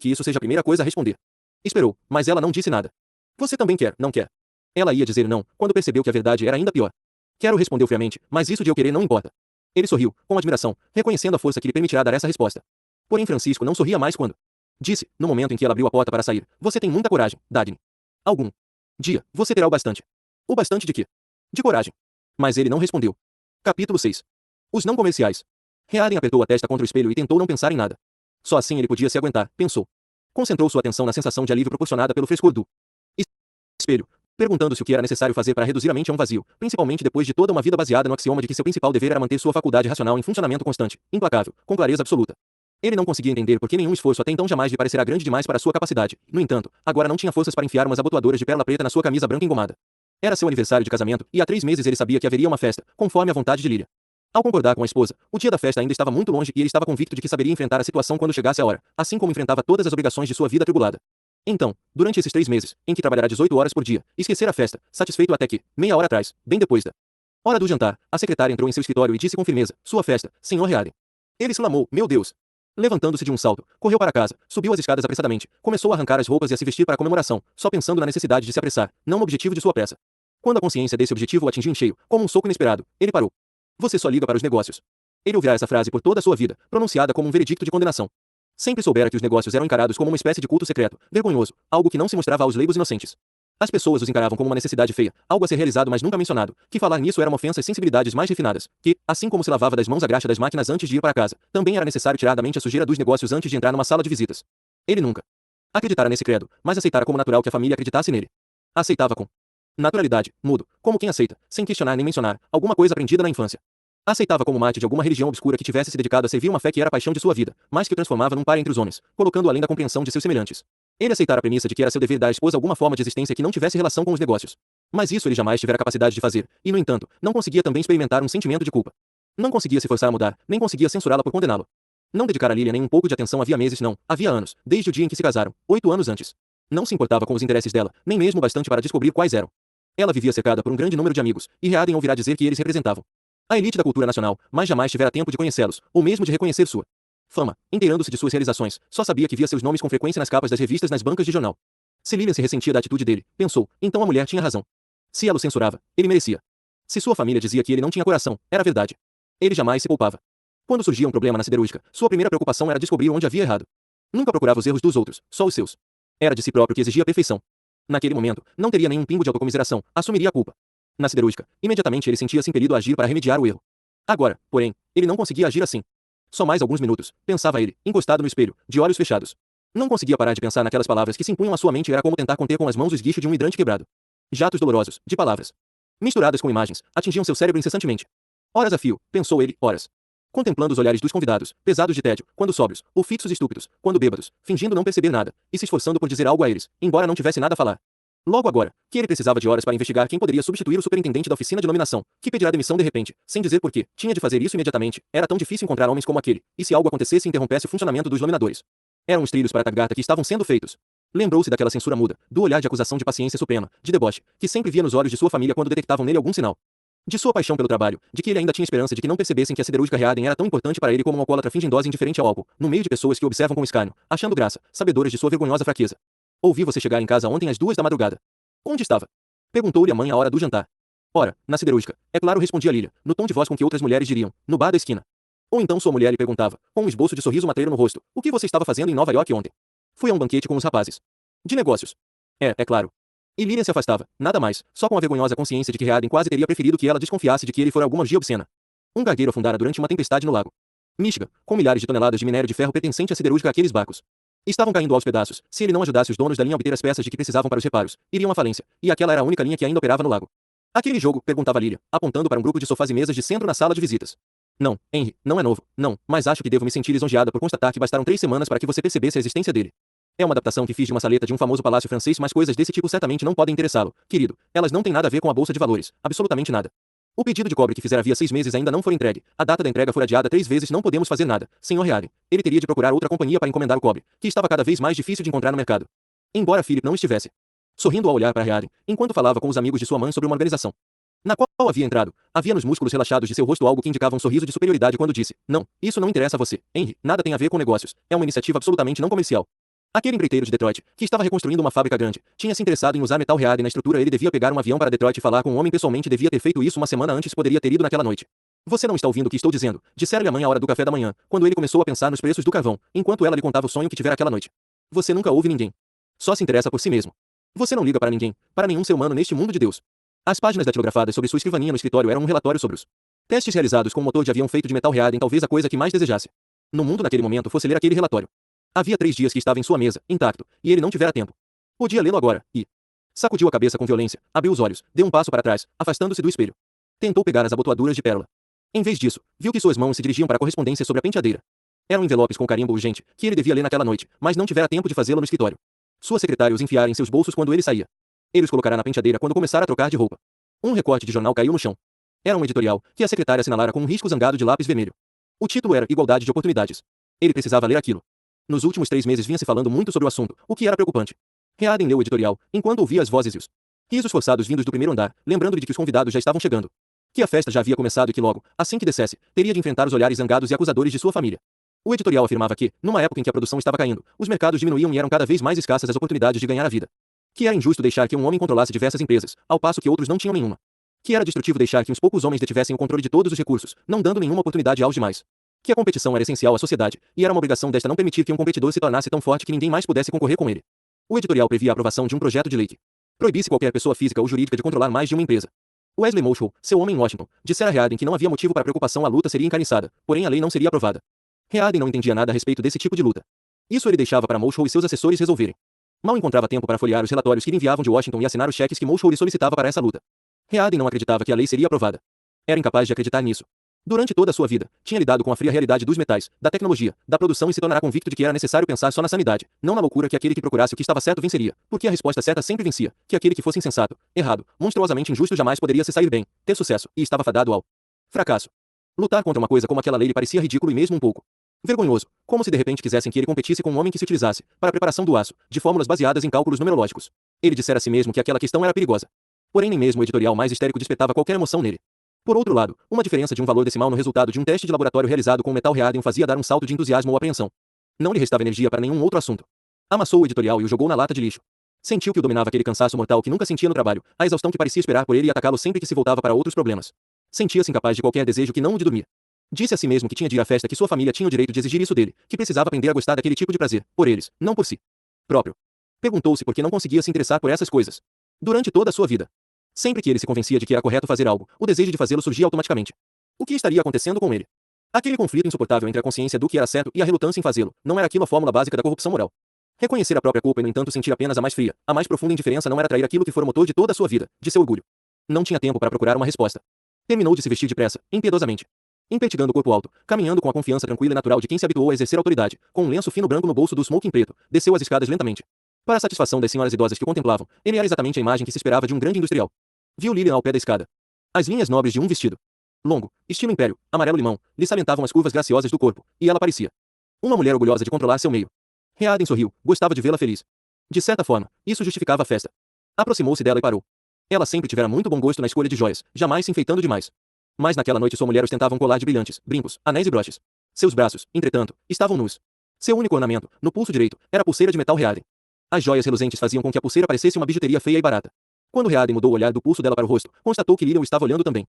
que isso seja a primeira coisa a responder. Esperou, mas ela não disse nada. Você também quer, não quer? Ela ia dizer não, quando percebeu que a verdade era ainda pior. Quero, respondeu friamente, mas isso de eu querer não importa. Ele sorriu, com admiração, reconhecendo a força que lhe permitirá dar essa resposta. Porém Francisco não sorria mais quando disse, no momento em que ela abriu a porta para sair, você tem muita coragem, Dagny. Algum dia, você terá o bastante. O bastante de quê? De coragem. Mas ele não respondeu. Capítulo 6. Os não comerciais. Readen apertou a testa contra o espelho e tentou não pensar em nada. Só assim ele podia se aguentar, pensou. Concentrou sua atenção na sensação de alívio proporcionada pelo frescor do espelho, perguntando-se o que era necessário fazer para reduzir a mente a um vazio, principalmente depois de toda uma vida baseada no axioma de que seu principal dever era manter sua faculdade racional em funcionamento constante, implacável, com clareza absoluta. Ele não conseguia entender por que nenhum esforço até então jamais lhe parecerá grande demais para sua capacidade. No entanto, agora não tinha forças para enfiar umas abotoadoras de pérola preta na sua camisa branca engomada. Era seu aniversário de casamento, e há 3 meses ele sabia que haveria uma festa, conforme a vontade de Lilia. Ao concordar com a esposa, o dia da festa ainda estava muito longe e ele estava convicto de que saberia enfrentar a situação quando chegasse a hora, assim como enfrentava todas as obrigações de sua vida atribulada. Então, durante esses 3 meses, em que trabalhará 18 horas por dia, esquecer a festa, satisfeito até que, meia hora atrás, bem depois da hora do jantar, a secretária entrou em seu escritório e disse com firmeza, sua festa, Sr. Readen. Ele exclamou, meu Deus! Levantando-se de um salto, correu para casa, subiu as escadas apressadamente, começou a arrancar as roupas e a se vestir para a comemoração, só pensando na necessidade de se apressar, não no objetivo de sua pressa. Quando a consciência desse objetivo o atingiu em cheio, como um soco inesperado, ele parou. Você só liga para os negócios. Ele ouvirá essa frase por toda a sua vida, pronunciada como um veredicto de condenação. Sempre soubera que os negócios eram encarados como uma espécie de culto secreto, vergonhoso, algo que não se mostrava aos leigos inocentes. As pessoas os encaravam como uma necessidade feia, algo a ser realizado mas nunca mencionado, que falar nisso era uma ofensa às sensibilidades mais refinadas, que, assim como se lavava das mãos a graxa das máquinas antes de ir para casa, também era necessário tirar da mente a sujeira dos negócios antes de entrar numa sala de visitas. Ele nunca acreditara nesse credo, mas aceitara como natural que a família acreditasse nele. Aceitava com naturalidade, mudo, como quem aceita, sem questionar nem mencionar, alguma coisa aprendida na infância. Aceitava como mate de alguma religião obscura que tivesse se dedicado a servir uma fé que era a paixão de sua vida, mas que o transformava num par entre os homens, colocando além da compreensão de seus semelhantes. Ele aceitara a premissa de que era seu dever dar à esposa alguma forma de existência que não tivesse relação com os negócios. Mas isso ele jamais tivera capacidade de fazer, e no entanto, não conseguia também experimentar um sentimento de culpa. Não conseguia se forçar a mudar, nem conseguia censurá-la por condená-lo. Não dedicara a Lilia nem um pouco de atenção havia meses não, havia anos, desde o dia em que se casaram, 8 anos antes. Não se importava com os interesses dela, nem mesmo bastante para descobrir quais eram. Ela vivia cercada por um grande número de amigos, e Readen ouvirá dizer que eles representavam a elite da cultura nacional, mas jamais tivera tempo de conhecê-los, ou mesmo de reconhecer sua fama. Inteirando-se de suas realizações, só sabia que via seus nomes com frequência nas capas das revistas nas bancas de jornal. Se Lilian se ressentia da atitude dele, pensou, então a mulher tinha razão. Se ela o censurava, ele merecia. Se sua família dizia que ele não tinha coração, era verdade. Ele jamais se poupava. Quando surgia um problema na siderúrgica, sua primeira preocupação era descobrir onde havia errado. Nunca procurava os erros dos outros, só os seus. Era de si próprio que exigia a perfeição. Naquele momento, não teria nenhum pingo de autocomiseração, assumiria a culpa. Na siderúrgica, imediatamente ele sentia-se impelido a agir para remediar o erro. Agora, porém, ele não conseguia agir assim. Só mais alguns minutos, pensava ele, encostado no espelho, de olhos fechados. Não conseguia parar de pensar naquelas palavras que se impunham à sua mente e era como tentar conter com as mãos o esguicho de um hidrante quebrado. Jatos dolorosos, de palavras, misturadas com imagens, atingiam seu cérebro incessantemente. Horas a fio, pensou ele, horas. Contemplando os olhares dos convidados, pesados de tédio, quando sóbrios, ou fixos e estúpidos, quando bêbados, fingindo não perceber nada, e se esforçando por dizer algo a eles, embora não tivesse nada a falar. Logo agora, que ele precisava de horas para investigar quem poderia substituir o superintendente da oficina de nominação, que pedirá demissão de repente, sem dizer por quê, tinha de fazer isso imediatamente, era tão difícil encontrar homens como aquele, e se algo acontecesse interrompesse o funcionamento dos nominadores. Eram os trilhos para a Tagarta que estavam sendo feitos. Lembrou-se daquela censura muda, do olhar de acusação de paciência suprema, de deboche, que sempre via nos olhos de sua família quando detectavam nele algum sinal. De sua paixão pelo trabalho, de que ele ainda tinha esperança de que não percebessem que a siderúrgica Readen era tão importante para ele como um alcoólatra fingendose indiferente ao álcool, no meio de pessoas que o observam com escárnio, achando graça, sabedoras de sua vergonhosa fraqueza. Ouvi você chegar em casa ontem às 2 da madrugada. Onde estava? Perguntou-lhe a mãe à hora do jantar. Ora, na siderúrgica. É claro, respondia Lilia, no tom de voz com que outras mulheres diriam, no bar da esquina. Ou então sua mulher lhe perguntava, com um esboço de sorriso matreiro no rosto, o que você estava fazendo em Nova York ontem? Fui a um banquete com os rapazes. De negócios. É claro. E Lilian se afastava, nada mais, só com a vergonhosa consciência de que Readen quase teria preferido que ela desconfiasse de que ele fora alguma orgia obscena. Um gargueiro afundara durante uma tempestade no lago Michigan, com milhares de toneladas de minério de ferro pertencente à siderúrgica àqueles barcos. Estavam caindo aos pedaços, se ele não ajudasse os donos da linha a obter as peças de que precisavam para os reparos, iriam à falência, e aquela era a única linha que ainda operava no lago. Aquele jogo, perguntava Lilian, apontando para um grupo de sofás e mesas de centro na sala de visitas. Não, Henry, não é novo, não, mas acho que devo me sentir lisonjeada por constatar que bastaram 3 semanas para que você percebesse a existência dele. É uma adaptação que fiz de uma saleta de um famoso palácio francês, mas coisas desse tipo certamente não podem interessá-lo, querido. Elas não têm nada a ver com a bolsa de valores, absolutamente nada. O pedido de cobre que fizera havia 6 meses ainda não foi entregue. A data da entrega foi adiada 3 vezes. Não podemos fazer nada, Sr. Readen. Ele teria de procurar outra companhia para encomendar o cobre, que estava cada vez mais difícil de encontrar no mercado. Embora Philip não estivesse sorrindo ao olhar para Readen, enquanto falava com os amigos de sua mãe sobre uma organização na qual havia entrado, havia nos músculos relaxados de seu rosto algo que indicava um sorriso de superioridade quando disse: Não, isso não interessa a você, Henry, nada tem a ver com negócios. É uma iniciativa absolutamente não comercial. Aquele empreiteiro de Detroit, que estava reconstruindo uma fábrica grande, tinha se interessado em usar metal Reading na estrutura. Ele devia pegar um avião para Detroit e falar com o homem pessoalmente. Devia ter feito isso uma semana antes. Poderia ter ido naquela noite. Você não está ouvindo o que estou dizendo, dissera-lhe a mãe à hora do café da manhã, quando ele começou a pensar nos preços do carvão, enquanto ela lhe contava o sonho que tivera aquela noite. Você nunca ouve ninguém. Só se interessa por si mesmo. Você não liga para ninguém, para nenhum ser humano neste mundo de Deus. As páginas datilografadas sobre sua escrivaninha no escritório eram um relatório sobre os testes realizados com um motor de avião feito de metal Reading, talvez a coisa que mais desejasse no mundo naquele momento fosse ler aquele relatório. Havia 3 dias que estava em sua mesa, intacto, e ele não tivera tempo. Podia lê-lo agora, e sacudiu a cabeça com violência, abriu os olhos, deu um passo para trás, afastando-se do espelho. Tentou pegar as abotoaduras de pérola. Em vez disso, viu que suas mãos se dirigiam para a correspondência sobre a penteadeira. Eram envelopes com carimbo urgente, que ele devia ler naquela noite, mas não tivera tempo de fazê-lo no escritório. Sua secretária os enfiara em seus bolsos quando ele saía. Ele os colocará na penteadeira quando começar a trocar de roupa. Um recorte de jornal caiu no chão. Era um editorial, que a secretária assinalara com um risco zangado de lápis vermelho. O título era Igualdade de Oportunidades. Ele precisava ler aquilo. Nos últimos 3 meses vinha-se falando muito sobre o assunto, o que era preocupante. Reading leu o editorial, enquanto ouvia as vozes e os risos forçados vindos do primeiro andar, lembrando-lhe de que os convidados já estavam chegando. Que a festa já havia começado e que logo, assim que descesse, teria de enfrentar os olhares zangados e acusadores de sua família. O editorial afirmava que, numa época em que a produção estava caindo, os mercados diminuíam e eram cada vez mais escassas as oportunidades de ganhar a vida. Que era injusto deixar que um homem controlasse diversas empresas, ao passo que outros não tinham nenhuma. Que era destrutivo deixar que uns poucos homens detivessem o controle de todos os recursos, não dando nenhuma oportunidade aos demais. Que a competição era essencial à sociedade, e era uma obrigação desta não permitir que um competidor se tornasse tão forte que ninguém mais pudesse concorrer com ele. O editorial previa a aprovação de um projeto de lei que proibisse qualquer pessoa física ou jurídica de controlar mais de uma empresa. Wesley Mulshaw, seu homem em Washington, dissera a Reading que não havia motivo para preocupação. A luta seria encarniçada, porém a lei não seria aprovada. Reading não entendia nada a respeito desse tipo de luta. Isso ele deixava para Mulshaw e seus assessores resolverem. Mal encontrava tempo para folhear os relatórios que lhe enviavam de Washington e assinar os cheques que Mulshaw lhe solicitava para essa luta. Reading não acreditava que a lei seria aprovada. Era incapaz de acreditar nisso. Durante toda a sua vida, tinha lidado com a fria realidade dos metais, da tecnologia, da produção e se tornará convicto de que era necessário pensar só na sanidade, não na loucura. Que aquele que procurasse o que estava certo venceria, porque a resposta certa sempre vencia, que aquele que fosse insensato, errado, monstruosamente injusto jamais poderia se sair bem, ter sucesso, e estava fadado ao fracasso. Lutar contra uma coisa como aquela lei lhe parecia ridículo e mesmo um pouco vergonhoso, como se de repente quisessem que ele competisse com um homem que se utilizasse, para a preparação do aço, de fórmulas baseadas em cálculos numerológicos. Ele dissera a si mesmo que aquela questão era perigosa. Porém nem mesmo o editorial mais histérico despertava qualquer emoção nele. Por outro lado, uma diferença de um valor decimal no resultado de um teste de laboratório realizado com metal Reading fazia dar um salto de entusiasmo ou apreensão. Não lhe restava energia para nenhum outro assunto. Amassou o editorial e o jogou na lata de lixo. Sentiu que o dominava aquele cansaço mortal que nunca sentia no trabalho, a exaustão que parecia esperar por ele e atacá-lo sempre que se voltava para outros problemas. Sentia-se incapaz de qualquer desejo que não o de dormir. Disse a si mesmo que tinha de ir à festa, que sua família tinha o direito de exigir isso dele, que precisava aprender a gostar daquele tipo de prazer, por eles, não por si próprio. Perguntou-se por que não conseguia se interessar por essas coisas. Durante toda a sua vida. Sempre que ele se convencia de que era correto fazer algo, o desejo de fazê-lo surgia automaticamente. O que estaria acontecendo com ele? Aquele conflito insuportável entre a consciência do que era certo e a relutância em fazê-lo, não era aquilo a fórmula básica da corrupção moral? Reconhecer a própria culpa e no entanto sentir apenas a mais fria, a mais profunda indiferença não era trair aquilo que fora o motor de toda a sua vida, de seu orgulho. Não tinha tempo para procurar uma resposta. Terminou de se vestir depressa, impiedosamente. Impetigando o corpo alto, caminhando com a confiança tranquila e natural de quem se habituou a exercer autoridade, com um lenço fino branco no bolso do smoking preto, desceu as escadas lentamente. Para a satisfação das senhoras idosas que o contemplavam, ele era exatamente a imagem que se esperava de um grande industrial. Viu Lilian ao pé da escada. As linhas nobres de um vestido longo, estilo império, amarelo-limão, lhe salientavam as curvas graciosas do corpo, e ela parecia uma mulher orgulhosa de controlar seu meio. Reading sorriu, gostava de vê-la feliz. De certa forma, isso justificava a festa. Aproximou-se dela e parou. Ela sempre tivera muito bom gosto na escolha de joias, jamais se enfeitando demais. Mas naquela noite sua mulher ostentava um colar de brilhantes, brincos, anéis e broches. Seus braços, entretanto, estavam nus. Seu único ornamento, no pulso direito, era a pulseira de metal Reading. As joias reluzentes faziam com que a pulseira parecesse uma bijuteria feia e barata. Quando Reading mudou o olhar do pulso dela para o rosto, constatou que Lilian o estava olhando também.